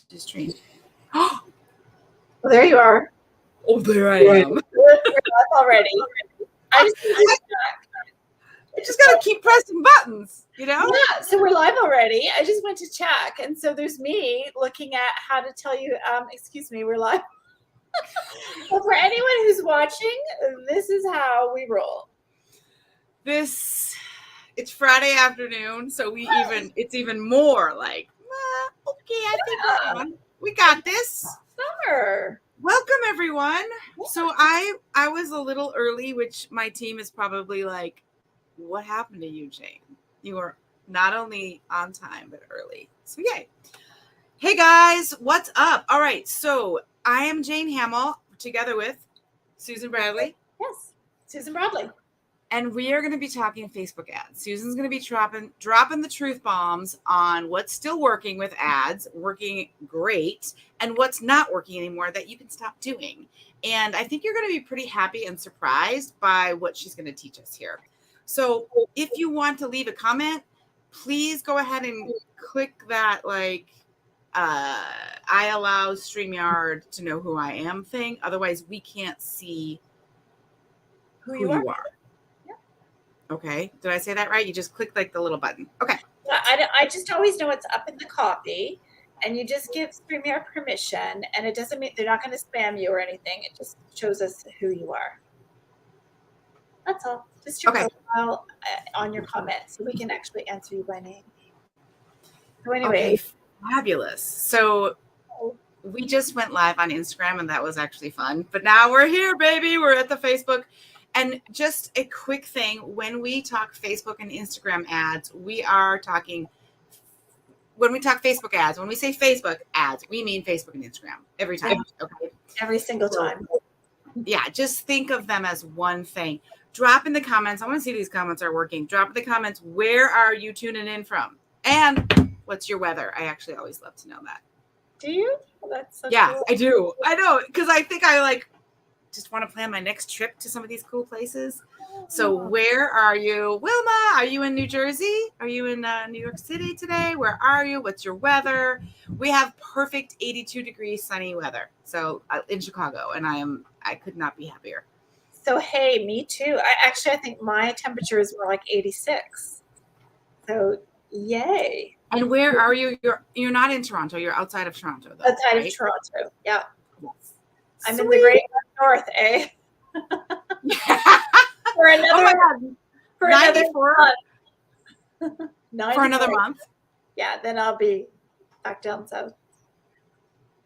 to stream. Well, there you are. Oh, there I am. We're live already. I just got to keep pressing buttons, you know? Yeah, so we're live already. I just went to check. And so there's me looking at how to tell you, excuse me, we're live. Well, for anyone who's watching, this is how we roll. It's Friday afternoon, so it's even more like, okay, I think we're on. We got this. Summer. Welcome, everyone. Yeah. So I was a little early, which my team is probably like, what happened to you, Jane? You were not only on time, but early. So yay. Hey, guys, what's up? All right, so I am Jane Hamill, together with Susan Bradley. Yes, Susan Bradley. And we are going to be talking Facebook ads. Susan's going to be dropping the truth bombs on what's still working with ads, working great, and what's not working anymore that you can stop doing. And I think you're going to be pretty happy and surprised by what she's going to teach us here. So if you want to leave a comment, please go ahead and click that I allow StreamYard to know who I am thing. Otherwise, we can't see who you are. Okay. Did I say that right? You just click like the little button. Okay. I just always know it's up in the copy, and you just give StreamYard permission, and it doesn't mean they're not going to spam you or anything. It just shows us who you are. That's all. Just your profile on your comments, so we can actually answer you by name. So anyway. Okay, fabulous. So we just went live on Instagram, and that was actually fun. But now we're here, baby. We're at the Facebook. And just a quick thing, when we talk Facebook and Instagram ads, we are talking, when we talk Facebook ads, when we say Facebook ads, we mean Facebook and Instagram every time. Okay. Every single time. Yeah, just think of them as one thing. Drop in the comments. I want to see if these comments are working. Drop in the comments, where are you tuning in from? And what's your weather? I actually always love to know that. Do you? Well, that's so yeah, cool. I do. I know, because I think I just want to plan my next trip to some of these cool places. So where are you? Wilma, are you in New Jersey? Are you in New York City today? Where are you? What's your weather? We have perfect 82 degree sunny weather. So in Chicago, and I could not be happier. So, hey, me too. I think my temperature is more like 86. So yay. And where are you? You're not in Toronto. You're outside of Toronto, though. Outside of Toronto. Yeah. Yes. I'm in the great north, eh? For another for 94 another month. For another month. Yeah, then I'll be back down south.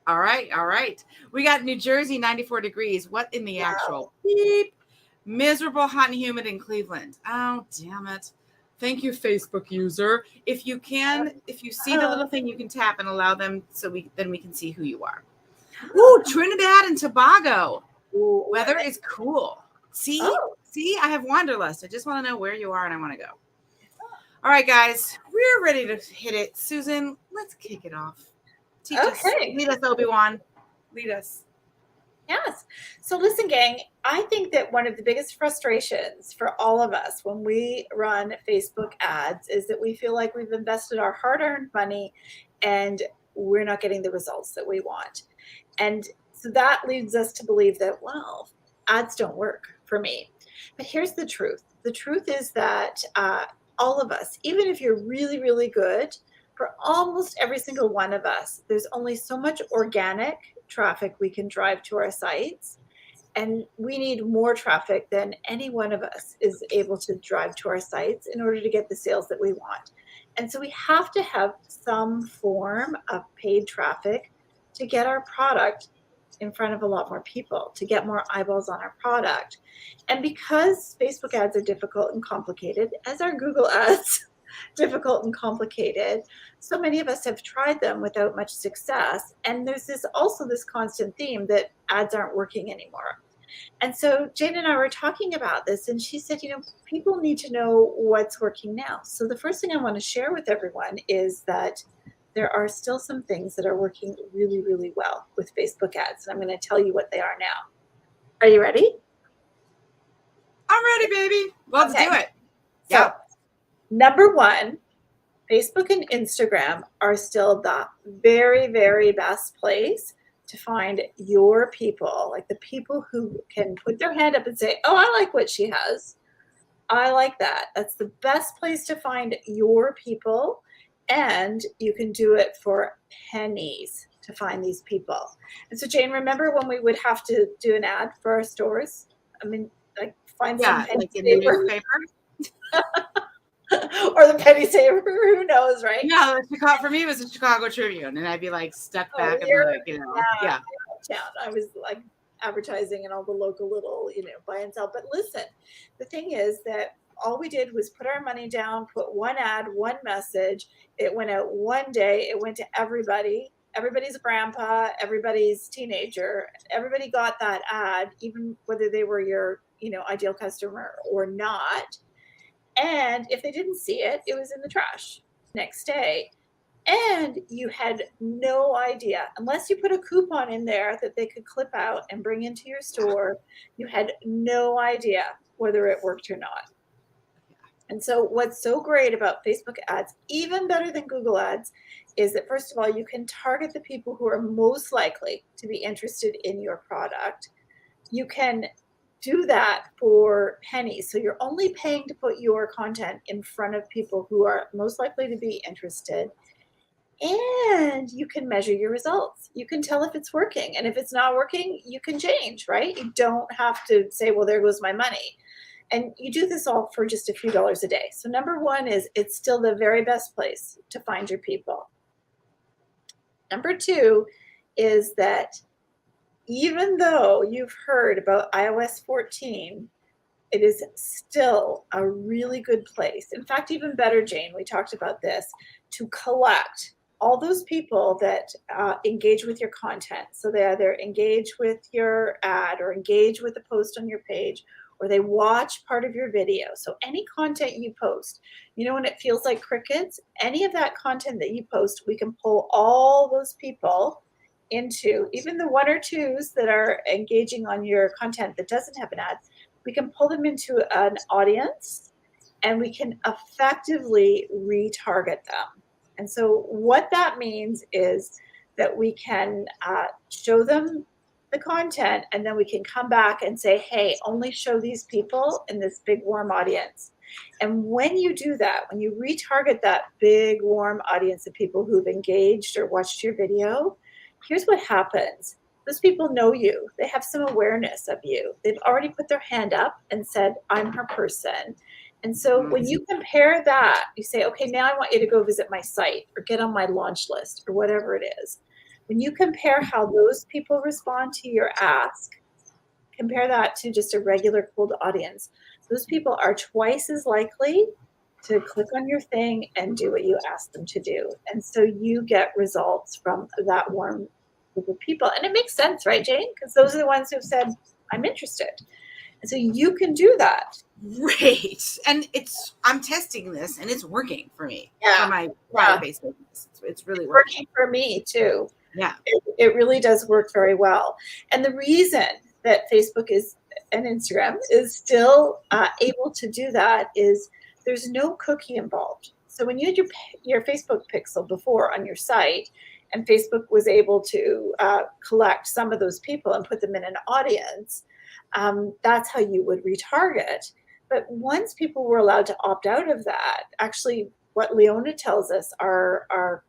All right. We got New Jersey, 94 degrees. What in the actual beep? Miserable, hot and humid in Cleveland. Oh, damn it. Thank you, Facebook user. If you see the little thing, you can tap and allow them so we can see who you are. Ooh, Trinidad and Tobago. Ooh, weather is cool. See, I have Wanderlust. I just want to know where you are, and I want to go. All right, guys, we're ready to hit it. Susan, let's kick it off. Teach us. Lead us, Obi-Wan. Lead us. Yes. So listen, gang, I think that one of the biggest frustrations for all of us when we run Facebook ads is that we feel like we've invested our hard-earned money and we're not getting the results that we want. And so that leads us to believe that, well, ads don't work for me. But here's the truth. The truth is that all of us, even if you're really, really good, for almost every single one of us, there's only so much organic traffic we can drive to our sites. And we need more traffic than any one of us is able to drive to our sites in order to get the sales that we want. And so we have to have some form of paid traffic to get our product in front of a lot more people, to get more eyeballs on our product. And because Facebook ads are difficult and complicated, as are Google ads, difficult and complicated, so many of us have tried them without much success. And there's also this constant theme that ads aren't working anymore. And so Jane and I were talking about this, and she said, people need to know what's working now. So the first thing I want to share with everyone is that there are still some things that are working really, really well with Facebook ads. And I'm going to tell you what they are now. Are you ready? I'm ready, baby. Let's do it. So, number one, Facebook and Instagram are still the very, very best place to find your people, like the people who can put their hand up and say, oh, I like what she has. I like that. That's the best place to find your people. And you can do it for pennies to find these people. And so, Jane, remember when we would have to do an ad for our stores? I mean, like find some penny like in the saver. newspaper. Or the penny saver, who knows, right? Yeah, for me it was the Chicago Tribune, and I'd be like stuck back in the, yeah. I was like advertising in all the local little, buy and sell. But listen, the thing is that all we did was put our money down, put one ad, one message. It went out one day. It went to everybody. Everybody's grandpa, everybody's teenager. Everybody got that ad, even whether they were your, ideal customer or not. And if they didn't see it, it was in the trash next day. And you had no idea, unless you put a coupon in there that they could clip out and bring into your store, you had no idea whether it worked or not. And so what's so great about Facebook ads, even better than Google ads, is that first of all, you can target the people who are most likely to be interested in your product. You can do that for pennies. So you're only paying to put your content in front of people who are most likely to be interested. And you can measure your results. You can tell if it's working. And if it's not working, you can change, right? You don't have to say, well, there goes my money. And you do this all for just a few dollars a day. So number one is it's still the very best place to find your people. Number two is that even though you've heard about iOS 14, it is still a really good place. In fact, even better, Jane, we talked about this, to collect all those people that engage with your content. So they either engage with your ad or engage with the post on your page, or they watch part of your video. So any content you post, when it feels like crickets, any of that content that you post, we can pull all those people into, even the one or twos that are engaging on your content that doesn't have an ad, we can pull them into an audience and we can effectively retarget them. And so what that means is that we can show them the content, and then we can come back and say, hey, only show these people in this big warm audience. And when you do that, when you retarget that big warm audience of people who've engaged or watched your video, here's what happens. Those people know you. They have some awareness of you. They've already put their hand up and said, I'm her person. And so when you compare that, you say, okay, now I want you to go visit my site or get on my launch list or whatever it is. When you compare how those people respond to your ask, compare that to just a regular cold audience, those people are twice as likely to click on your thing and do what you ask them to do. And so you get results from that warm group of people. And it makes sense, right, Jane? Because those are the ones who've said, I'm interested. And so you can do that. Great. And I'm testing this and it's working for me. Yeah. For my private-based business. It's really working for me too. Yeah. It really does work very well. And the reason that Facebook and Instagram is still able to do that is there's no cookie involved. So when you had your Facebook pixel before on your site, and Facebook was able to collect some of those people and put them in an audience, that's how you would retarget. But once people were allowed to opt out of that, actually what Leona tells us, our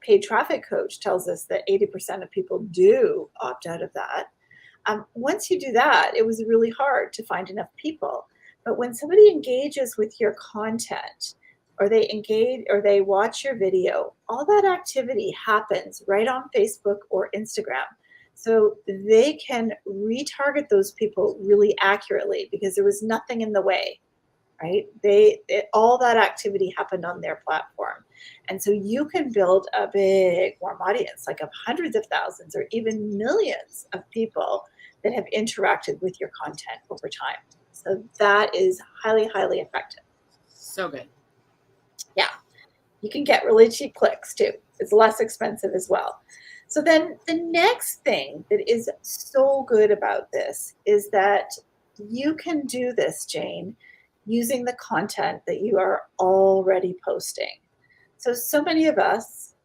paid traffic coach tells us that 80% of people do opt out of that. Once you do that, it was really hard to find enough people. But when somebody engages with your content, or they engage or they watch your video, all that activity happens right on Facebook or Instagram. So they can retarget those people really accurately because there was nothing in the way, right? All that activity happened on their platform. And so you can build a big warm audience, like of hundreds of thousands or even millions of people that have interacted with your content over time. So that is highly, highly effective. So good. Yeah. You can get really cheap clicks too. It's less expensive as well. So then the next thing that is so good about this is that you can do this, Jane, using the content that you are already posting. So many of us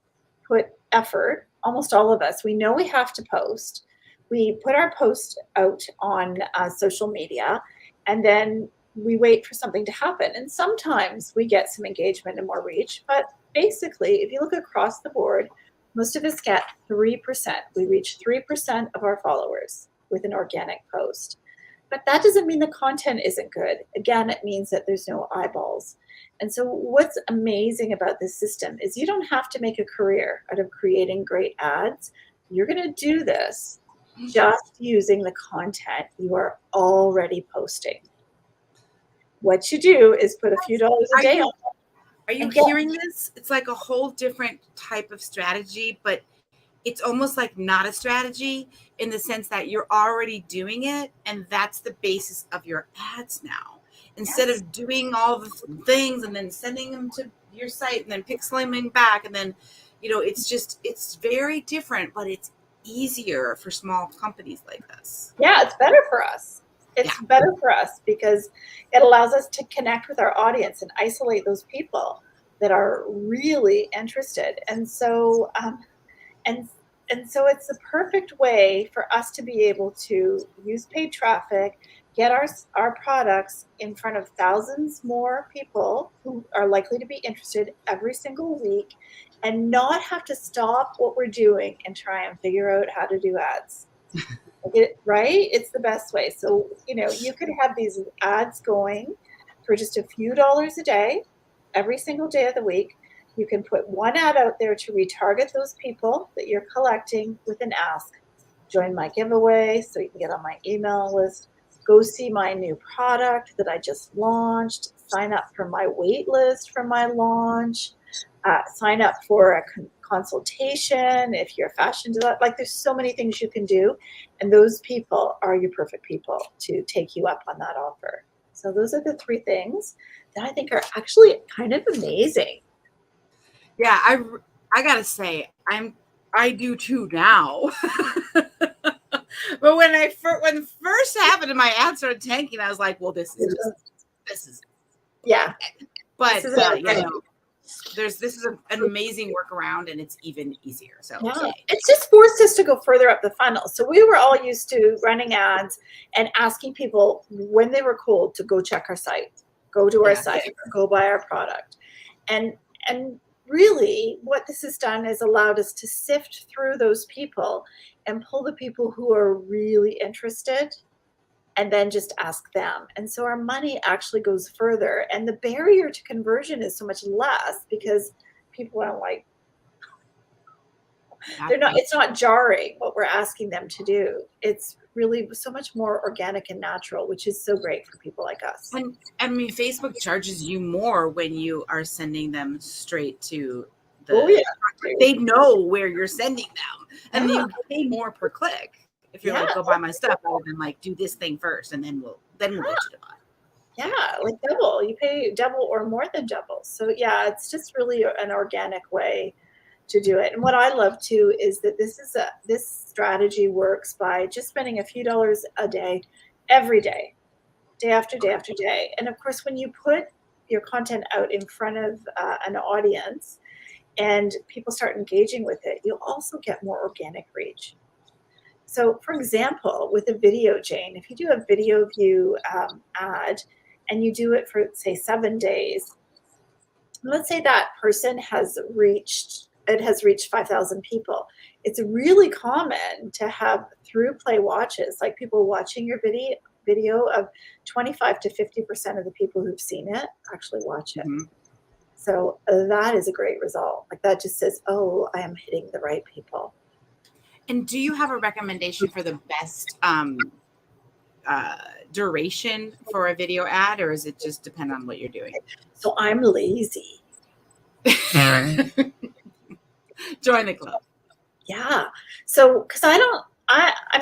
put effort, almost all of us. We know we have to post. We put our post out on social media, and then we wait for something to happen. And sometimes we get some engagement and more reach. But basically, if you look across the board, most of us get 3%. We reach 3% of our followers with an organic post. But that doesn't mean the content isn't good. Again, it means that there's no eyeballs. And so, what's amazing about this system is you don't have to make a career out of creating great ads. You're going to do this just using the content you are already posting. What you do is put a few dollars a day on it. Are you hearing this? It's like a whole different type of strategy, but it's almost like not a strategy in the sense that you're already doing it, and that's the basis of your ads now. Instead of doing all the things and then sending them to your site and then pixeling back, and then, it's very different, but it's easier for small companies like this. Yeah, it's better for us. It's better for us because it allows us to connect with our audience and isolate those people that are really interested. And so, and so it's the perfect way for us to be able to use paid traffic, get our products in front of thousands more people who are likely to be interested every single week, and not have to stop what we're doing and try and figure out how to do ads. Right? It's the best way. So, you could have these ads going for just a few dollars a day, every single day of the week. You can put one ad out there to retarget those people that you're collecting with an ask. Join my giveaway so you can get on my email list. Go see my new product that I just launched. Sign up for my wait list for my launch. Sign up for a consultation if you're a fashion designer. Like, there's so many things you can do, and those people are your perfect people to take you up on that offer. So those are the 3 things that I think are actually kind of amazing. Yeah, I gotta say, I do too now. But when first happened and my ads started tanking, I was like, well, this is yeah. But this is an amazing workaround, and it's even easier. So it's just forced us to go further up the funnel. So we were all used to running ads and asking people when they were cold to go check our site, go to our site, or go buy our product. And really what this has done is allowed us to sift through those people and pull the people who are really interested, and then just ask them. And so our money actually goes further, and the barrier to conversion is so much less because people are like, it's not jarring what we're asking them to do. It's really so much more organic and natural, which is so great for people like us. And I mean, Facebook charges you more when you are sending them straight to they know where you're sending them, and you pay more per click if you're like, go buy my stuff, rather than like, do this thing first and then we'll get you to buy. Yeah, like double. You pay double or more than double. So it's just really an organic way to do it. And what I love too is that this strategy works by just spending a few dollars a day, every day, day after day after day. And of course, when you put your content out in front of an audience and people start engaging with it, you'll also get more organic reach. So, for example, with a video, Jane, if you do a video view ad and you do it for, say, 7 days, let's say that person has reached 5,000 people. It's really common to have through play watches, like people watching your video of 25 to 50% of the people who've seen it actually watch it. Mm-hmm. So that is a great result. Like, that just says, oh, I am hitting the right people. And do you have a recommendation for the best duration for a video ad, or is it just depend on what you're doing? So I'm lazy. Join the club. Yeah. So, because I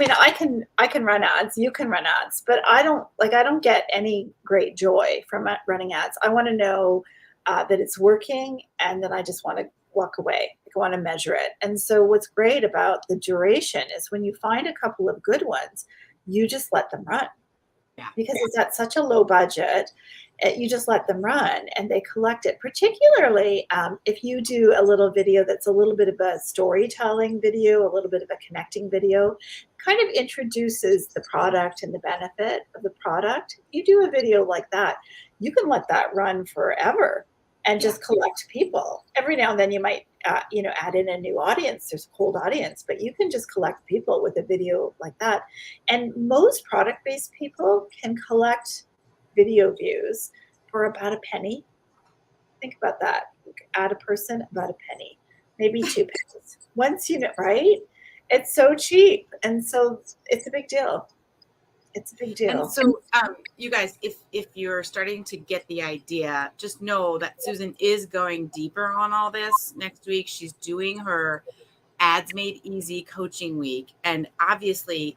mean, I can run ads, you can run ads, but I don't get any great joy from running ads. I want to know that it's working, and then I just want to walk away. I want to measure it. And so what's great about the duration is when you find a couple of good ones, you just let them run. Yeah. because it's at such a low budget. You just let them run and they collect it. Particularly if you do a little video that's a little bit of a storytelling video, a little bit of a connecting video, kind of introduces the product and the benefit of the product. You do a video like that, you can let that run forever and Yeah. just collect people. Every now and then you might, add in a new audience. There's a cold audience, but you can just collect people with a video like that. And most product-based people can collect video views for about a penny. Think about that. Add a person, about a penny, maybe 2 pennies. Once you know, right? It's so cheap, and so it's a big deal. It's a big And deal. so, you guys, if you're starting to get the idea, just know that Susan is going deeper on all this next week. She's doing her Ads Made Easy coaching week, and obviously,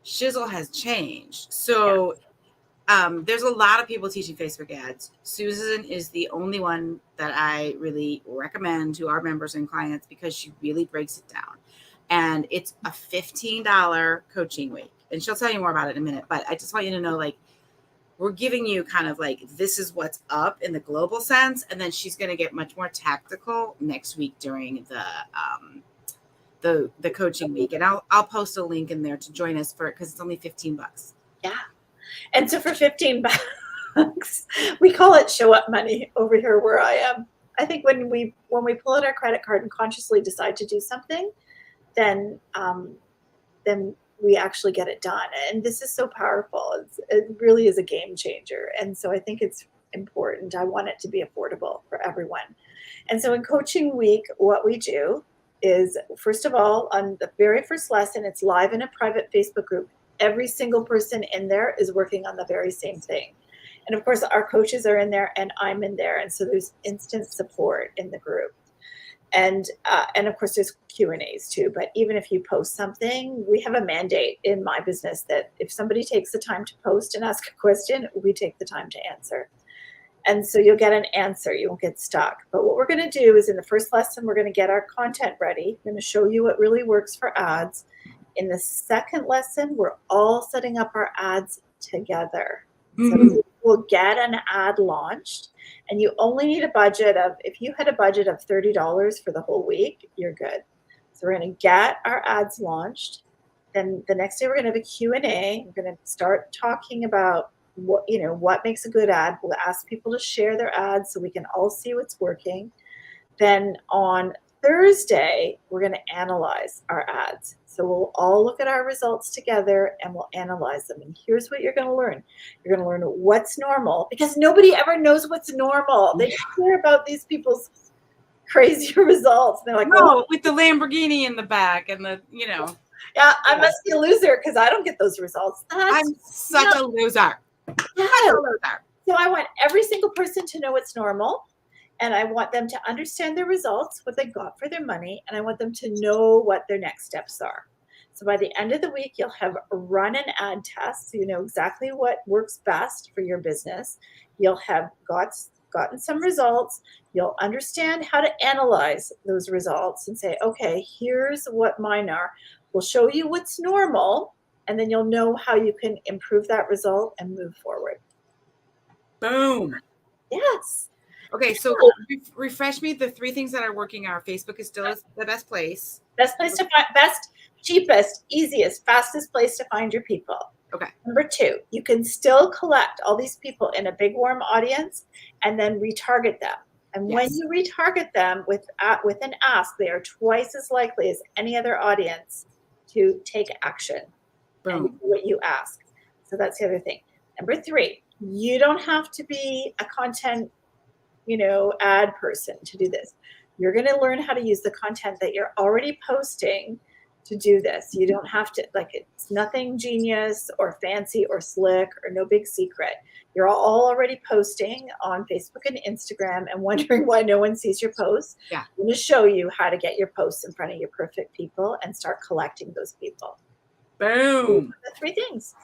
Shizzle has changed. So, there's a lot of people teaching Facebook ads. Susan is the only one that I really recommend to our members and clients because she really breaks it down. And it's a $15 coaching week. And she'll tell you more about it in a minute. But I just want you to know, like, we're giving you kind of like, this is what's up in the global sense. And then she's going to get much more tactical next week during the coaching week. And I'll post a link in there to join us for it because it's only $15. Yeah. And so for 15 bucks, we call it show up money over here where I am. I think when we pull out our credit card and consciously decide to do something, then we actually get it done. And this is so powerful. It really is a game changer. And so I think it's important. I want it to be affordable for everyone. And so in coaching week, what we do is, first of all, on the very first lesson, it's live in a private Facebook group. Every single person in there is working on the very same thing. And of course, our coaches are in there and I'm in there. And so there's instant support in the group. And of course, there's Q&As too. But even if you post something, we have a mandate in my business that if somebody takes the time to post and ask a question, we take the time to answer. And so you'll get an answer. You won't get stuck. But what we're going to do is in the first lesson, we're going to get our content ready. We're going to show you what really works for ads. In the second lesson, we're all setting up our ads together. So we'll get an ad launched, and you only need a budget of, if you had a budget of $30 for the whole week, you're good. So we're going to get our ads launched. Then the next day we're going to have a Q&A. We're going to start talking about what makes a good ad. We'll ask people to share their ads so we can all see what's working. Then on Thursday, we're going to analyze our ads. So we'll all look at our results together and we'll analyze them. And here's what you're going to learn. You're going to learn what's normal, because nobody ever knows what's normal. They hear about these people's crazy results. They're like, no, with the Lamborghini in the back and yeah, I must be a loser because I don't get those results. I'm such a loser. Yeah. So I want every single person to know what's normal. And I want them to understand their results, what they got for their money, and I want them to know what their next steps are. So by the end of the week, you'll have run an ad test, so you know exactly what works best for your business. You'll have gotten some results. You'll understand how to analyze those results and say, okay, here's what mine are. We'll show you what's normal, and then you'll know how you can improve that result and move forward. Boom. Yes. Okay, so refresh me. The 3 things that are working are Facebook is still the best place. Best place to find, best, cheapest, easiest, fastest place to find your people. Okay. Number 2, you can still collect all these people in a big warm audience and then retarget them. And when you retarget them with an ask, they are twice as likely as any other audience to take action. Boom. And do what you ask. So that's the other thing. Number 3, you don't have to be a content ad person to do this. You're going to learn how to use the content that you're already posting to do this. You don't have to, it's nothing genius or fancy or slick or no big secret. You're all already posting on Facebook and Instagram and wondering why no one sees your posts. Yeah. I'm going to show you how to get your posts in front of your perfect people and start collecting those people. Boom. The 3 things.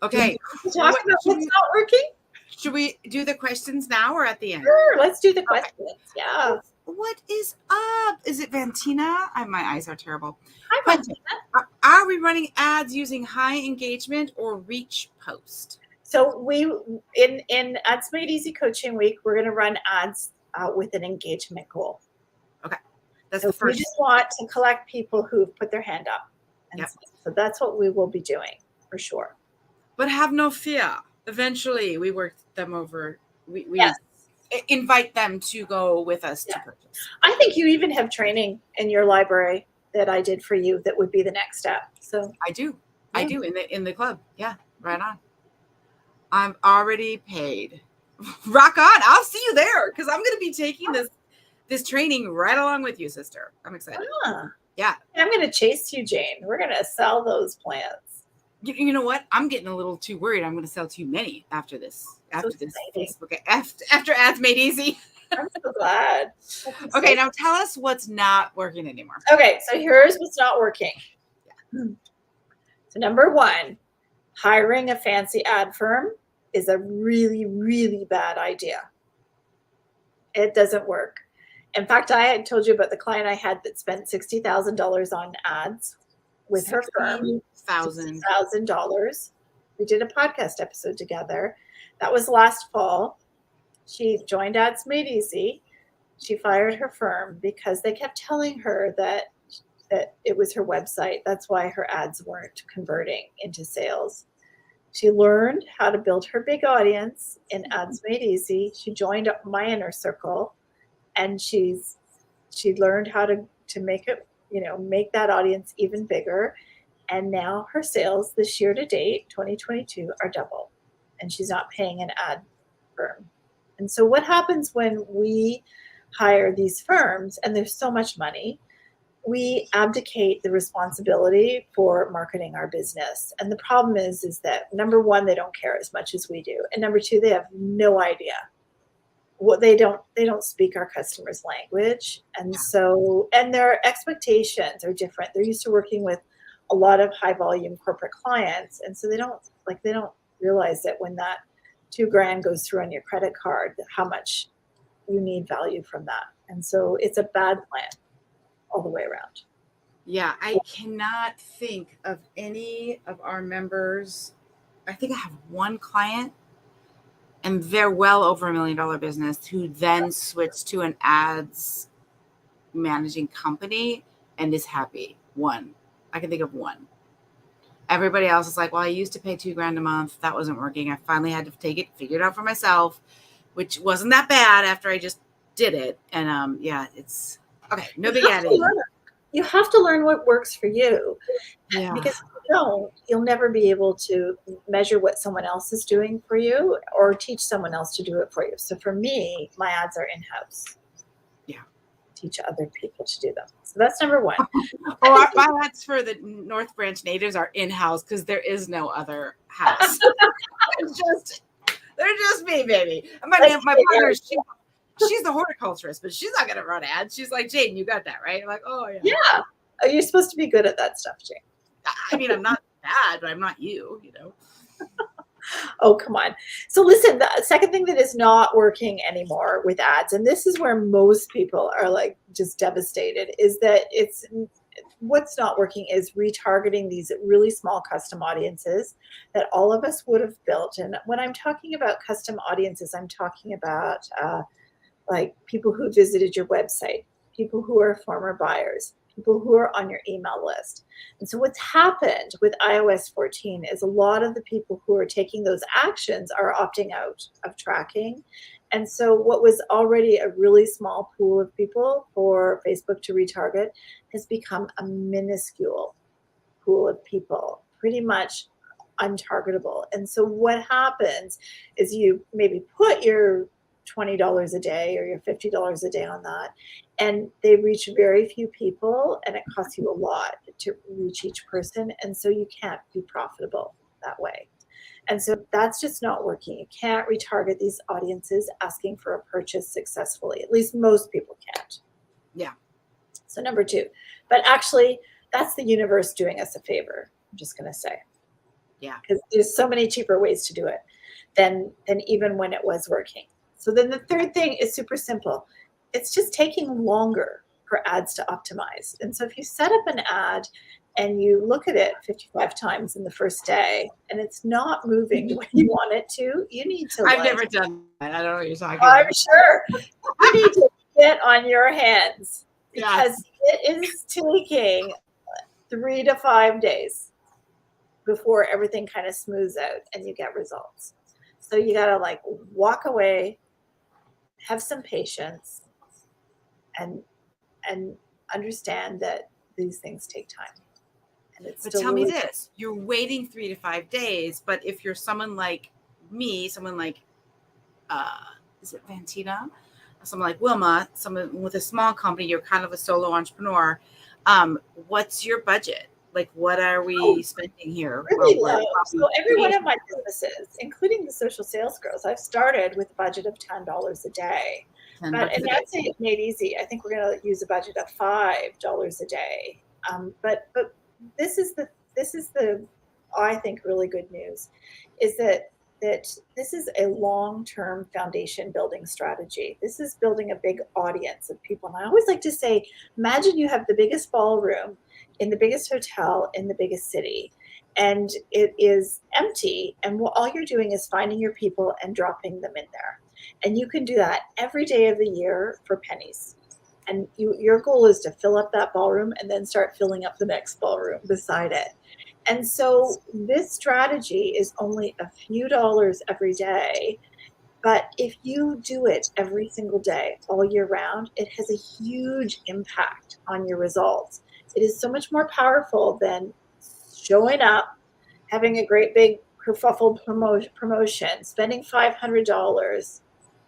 Okay. Talk about what's not working. Should we do the questions now or at the end? Sure, let's do the questions. Okay. Yeah. What is up? Is it Vantina? My eyes are terrible. Hi, Vantina. Are we running ads using high engagement or reach post? So we in Ads Made Easy Coaching Week, we're going to run ads with an engagement goal. Okay. That's So the first. we just want to collect people who've put their hand up. And Yep. so that's what we will be doing for sure. But have no fear. Eventually, we work them over. We Yes. invite them to go with us to purchase. I think you even have training in your library that I did for you that would be the next step. So I do. Yeah. I do in the club. Yeah, right on. I'm already paid. Rock on. I'll see you there because I'm going to be taking this training right along with you, sister. I'm excited. Yeah. I'm going to chase you, Jane. We're going to sell those plans. You know what? I'm getting a little too worried. I'm going to sell too many after this. After this Facebook. After Ads Made Easy. I'm so glad. Okay, now tell us what's not working anymore. Okay, so here's what's not working. Yeah. So number one, hiring a fancy ad firm is a really, really bad idea. It doesn't work. In fact, I had told you about the client I had that spent $60,000 on ads with her firm. $60,000. We did a podcast episode together. That was last fall. She joined Ads Made Easy. She fired her firm because they kept telling her that it was her website. That's why her ads weren't converting into sales. She learned how to build her big audience in Ads Made Easy. She joined my inner circle, and she learned how to make it, make that audience even bigger. And now her sales this year to date, 2022, are double, and she's not paying an ad firm. And so what happens when we hire these firms and there's so much money, we abdicate the responsibility for marketing our business. And the problem is that number one, they don't care as much as we do. And number two, they have no idea what they don't speak our customers' language. And so, and their expectations are different. They're used to working with a lot of high volume corporate clients. And so they don't realize that when that $2,000 goes through on your credit card, how much you need value from that. And so it's a bad plan all the way around. Yeah, I cannot think of any of our members. I think I have one client, and they're well over $1 million business, who then switched to an ads managing company and is happy. One. I can think of one. Everybody else is like, well, I used to pay $2,000 a month. That wasn't working. I finally had to figure it out for myself, which wasn't that bad after I just did it. And it's okay. No big adding. You have to learn what works for you. Yeah. Because if you don't, you'll never be able to measure what someone else is doing for you or teach someone else to do it for you. So for me, my ads are in-house. Yeah. Teach other people to do them. So that's number one. My ads for the North Branch natives are in-house because there is no other house. They're just me, baby. And my partner, she's the horticulturist, but she's not going to run ads. She's like, Jane, you got that, right? I'm like, oh, yeah. Yeah. Oh, you're supposed to be good at that stuff, Jane. I mean, I'm not bad, but I'm not you. Oh, come on. So listen, the second thing that is not working anymore with ads, and this is where most people are like just devastated, is that what's not working is retargeting these really small custom audiences that all of us would have built. And when I'm talking about custom audiences, I'm talking about like people who visited your website, people who are former buyers, people who are on your email list. And so what's happened with iOS 14 is a lot of the people who are taking those actions are opting out of tracking. And so what was already a really small pool of people for Facebook to retarget has become a minuscule pool of people, pretty much untargetable. And so what happens is you maybe put your $20 a day or your $50 a day on that, and they reach very few people, and it costs you a lot to reach each person, and so you can't be profitable that way. And so that's just not working. You can't retarget these audiences asking for a purchase successfully. At least most people can't. Yeah. So number two, but actually that's the universe doing us a favor, I'm just going to say. Yeah. Because there's so many cheaper ways to do it than even when it was working. So then the third thing is super simple. It's just taking longer for ads to optimize. And so if you set up an ad and you look at it 55 times in the first day and it's not moving the way you want it to, you need to I've never done that. I don't know what you're talking I'm about. sure you need to get on your hands because Yes. it is taking 3 to 5 days before everything kind of smooths out and you get results. So you got to like walk away, have some patience, and and understand that these things take time. And it's But still tell me really this, you're waiting 3 to 5 days, but if you're someone like me, someone like, is it Vantina? Someone like Wilma, someone with a small company, you're kind of a solo entrepreneur. What's your budget? Like, what are we spending here? really Well, low. So every one of my businesses, including the social sales girls, I've started with a budget of $10 a day. But and that's it made easy. I think we're going to use a budget of $5 a day. But this is the I think really good news is that this is a long-term foundation building strategy. This is building a big audience of people. And I always like to say, imagine you have the biggest ballroom in the biggest hotel in the biggest city, and it is empty. And all you're doing is finding your people and dropping them in there. And you can do that every day of the year for pennies. And your goal is to fill up that ballroom and then start filling up the next ballroom beside it. And so this strategy is only a few dollars every day. But if you do it every single day, all year round, it has a huge impact on your results. It is so much more powerful than showing up, having a great big kerfuffle promotion, spending $500,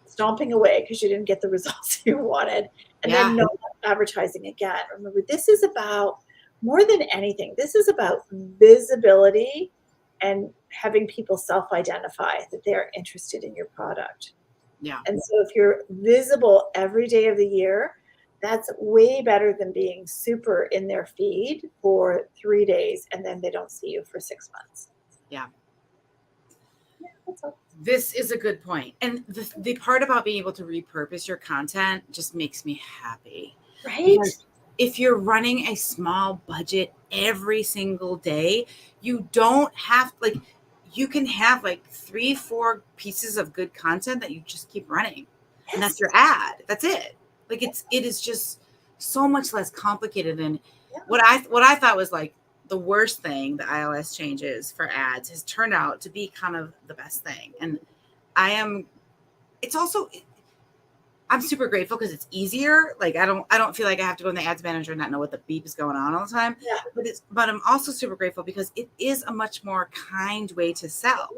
stomping away because you didn't get the results you wanted, and then no advertising again. Remember, this is about more than anything. This is about visibility and having people self-identify that they're interested in your product. Yeah. And so if you're visible every day of the year, that's way better than being super in their feed for 3 days and then they don't see you for 6 months. Yeah. That's all. This is a good point. And the part about being able to repurpose your content just makes me happy. Right? Because if you're running a small budget every single day, you don't have, like, you can have like 3-4 pieces of good content that you just keep running. Yes. And that's your ad. That's it. Like, it is just so much less complicated than what I thought was like the worst thing, the iOS changes for ads, has turned out to be kind of the best thing. And I'm super grateful because it's easier. Like, I don't feel like I have to go in the ads manager and not know what the beep is going on all the time. Yeah. But I'm also super grateful because it is a much more kind way to sell.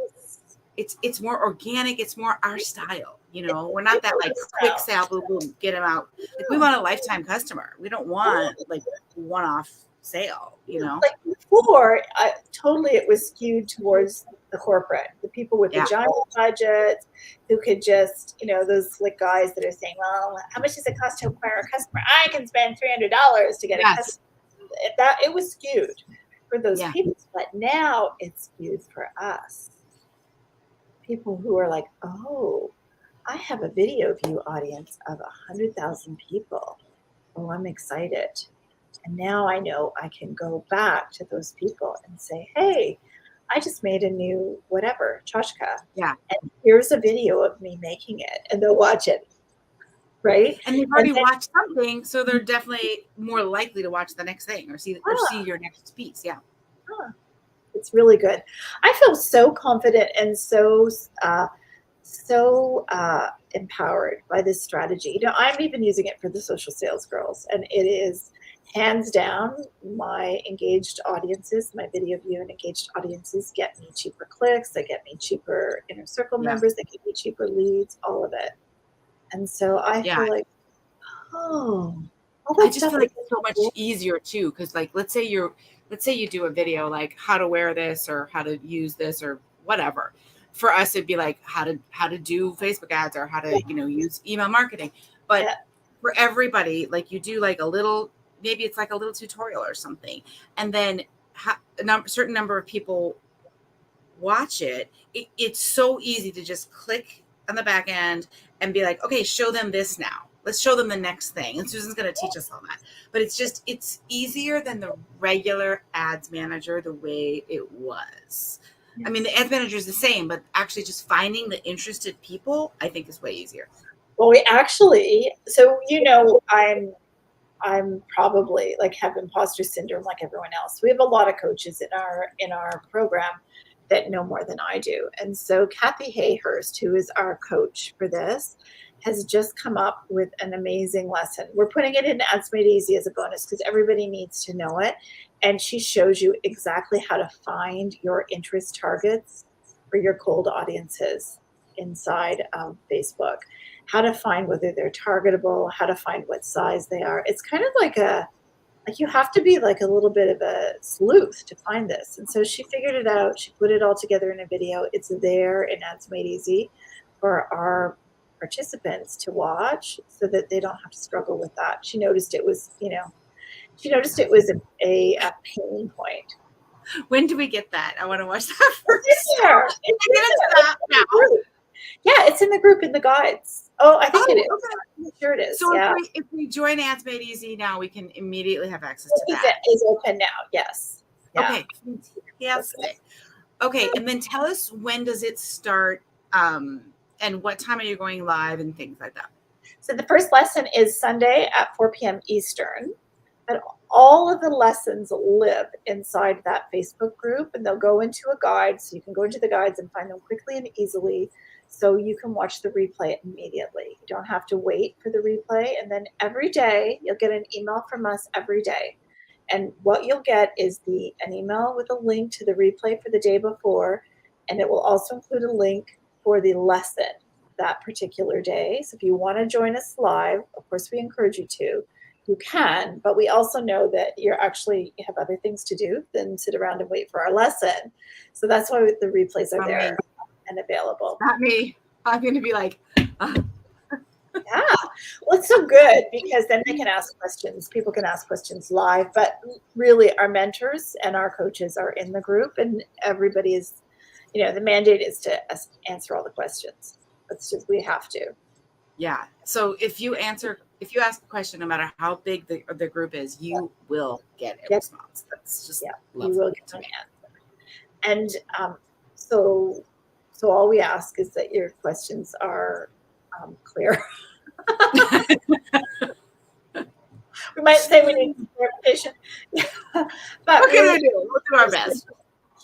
It's more organic. It's more our style. You know, we're not that like quick sale, boom, boom, get them out. Like, we want a lifetime customer. We don't want like one-off sale, you know? Like before, it was skewed towards the corporate, the people with the giant budgets who could just, those like guys that are saying, well, how much does it cost to acquire a customer? I can spend $300 to get a customer. It was skewed for those people, but now it's skewed for us. People who are like, oh, I have a video view audience of 100,000 people. Oh, I'm excited. And now I know I can go back to those people and say, hey, I just made a new whatever, tchotchke. Yeah. And here's a video of me making it. And they'll watch it. Right? And they've already watched something, so they're definitely more likely to watch the next thing or see your next piece. Yeah. It's really good. I feel so confident and so empowered by this strategy. I'm even using it for the social sales girls, and it is hands down my engaged audiences, my video view and engaged audiences get me cheaper clicks, they get me cheaper inner circle members, they get me cheaper leads, all of it. And so I feel like, I just feel like it's so much easier too, because like let's say you do a video like how to wear this or how to use this or whatever. For us, it'd be like how to do Facebook ads or how to use email marketing. But for everybody, like you do like maybe it's like a little tutorial or something, and then a certain number of people watch it. It's so easy to just click on the back end and be like, okay, show them this now. Let's show them the next thing. And Susan's going to teach us all that. But it's easier than the regular ads manager the way it was. I mean, the ads manager is the same, but actually just finding the interested people, I think, is way easier. Well, we actually, so, I'm probably like have imposter syndrome like everyone else. We have a lot of coaches in our program that know more than I do. And so Kathy Hayhurst, who is our coach for this, has just come up with an amazing lesson. We're putting it in Ads Made Easy as a bonus because everybody needs to know it. And she shows you exactly how to find your interest targets for your cold audiences inside of Facebook, how to find whether they're targetable, how to find what size they are. It's kind of like you have to be like a little bit of a sleuth to find this. And so she figured it out. She put it all together in a video. It's there in Ads Made Easy for our participants to watch so that they don't have to struggle with that. She noticed it was, a pain point. When do we get that? I want to watch that first. It's in there. Yeah, it's in the group in the guides. Oh, I think it is. Okay. I'm sure it is. So yeah. if we join Ads Made Easy now, we can immediately have access to that. It is open now. Yes. Yeah. Okay. Yes. Okay. And then tell us, when does it start? And what time are you going live and things like that? So the first lesson is Sunday at 4 p.m. Eastern. And all of the lessons live inside that Facebook group, and they'll go into a guide. So you can go into the guides and find them quickly and easily. So you can watch the replay immediately. You don't have to wait for the replay. And then every day you'll get an email from us every day. And what you'll get is an email with a link to the replay for the day before. And it will also include a link for the lesson that particular day. So if you want to join us live, of course, we encourage you to. You can, but we also know that you have other things to do than sit around and wait for our lesson. So that's why the replays are there and available. Not me. I'm going to be like, Yeah, well, it's so good because then they can ask questions. People can ask questions live, but really our mentors and our coaches are in the group, and everybody is, the mandate is to answer all the questions. That's just, we have to. Yeah. So if you ask a question, no matter how big the group is, you will get a response. That's just you will get an answer. And so all we ask is that your questions are clear. We might say we need some clarification, but what can we do? We'll do our best.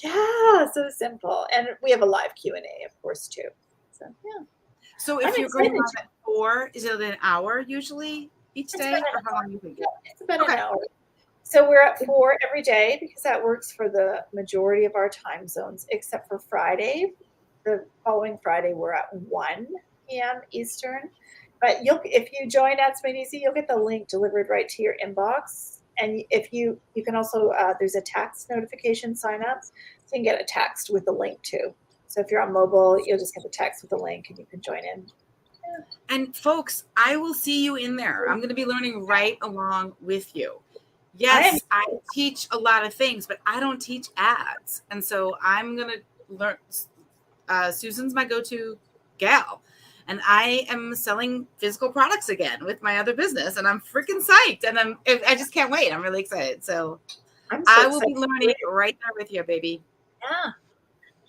Yeah, so simple, and we have a live Q&A, of course, too. So yeah. So if you're going live at 4, is it an hour usually each day, or how long do you think? It's about an hour. So we're at 4 every day because that works for the majority of our time zones, except for Friday. The following Friday, we're at 1 p.m. Eastern. But if you join Ads Made Easy, you'll get the link delivered right to your inbox. And if you can also, there's a text notification sign up. So you can get a text with the link too. So if you're on mobile, you'll just get the text with the link and you can join in. Yeah. And folks, I will see you in there. I'm going to be learning right along with you. Yes, I teach a lot of things, but I don't teach ads. And so I'm going to learn. Susan's my go-to gal. And I am selling physical products again with my other business. And I'm freaking psyched. And I just can't wait. I'm really excited. So I will be learning right there with you, baby. Yeah.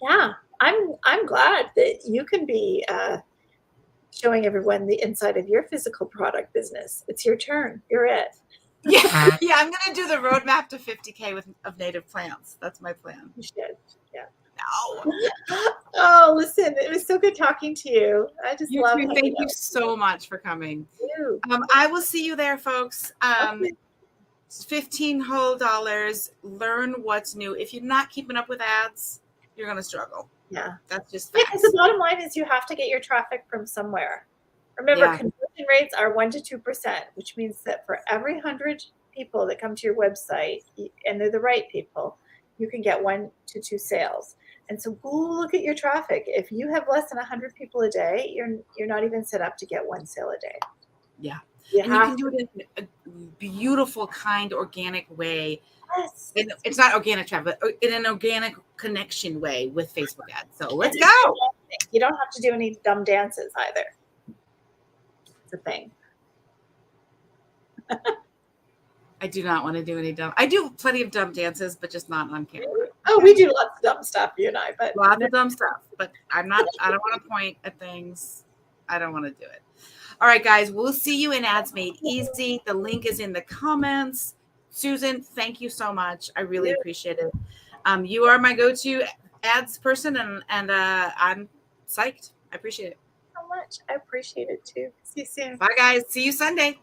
Yeah. I'm glad that you can be showing everyone the inside of your physical product business. It's your turn. You're it. Yeah, I'm going to do the roadmap to 50K of native plants. That's my plan. You should. Yeah. No. Oh, listen, it was so good talking to you. I just love it. Thank you so much for coming. Thank you. I will see you there, folks. $15 whole. Learn what's new. If you're not keeping up with ads, you're going to struggle. Yeah. That's just facts. Because the bottom line is you have to get your traffic from somewhere. Remember, conversion rates are 1% to 2%, which means that for every 100 people that come to your website, and they're the right people, you can get 1 to 2 sales. And so go look at your traffic. If you have less than 100 people a day, you're not even set up to get 1 sale a day. Yeah. You can do it in a beautiful, kind, organic way. Yes. And it's not organic traffic, but in an organic connection way with Facebook ads. So let's go. You don't have to do any dumb dances either. It's a thing. I do not want to do any dumb. I do plenty of dumb dances, but just not on camera. Oh, we do lots of dumb stuff, you and I, but Lots of dumb stuff, but I don't want to point at things. I don't want to do it. All right, guys, we'll see you in Ads Made Easy. The link is in the comments. Susan, thank you so much. I really appreciate it. You are my go-to ads person, and I'm psyched. I appreciate it. so much. I appreciate it too. See you soon. Bye, guys. See you Sunday.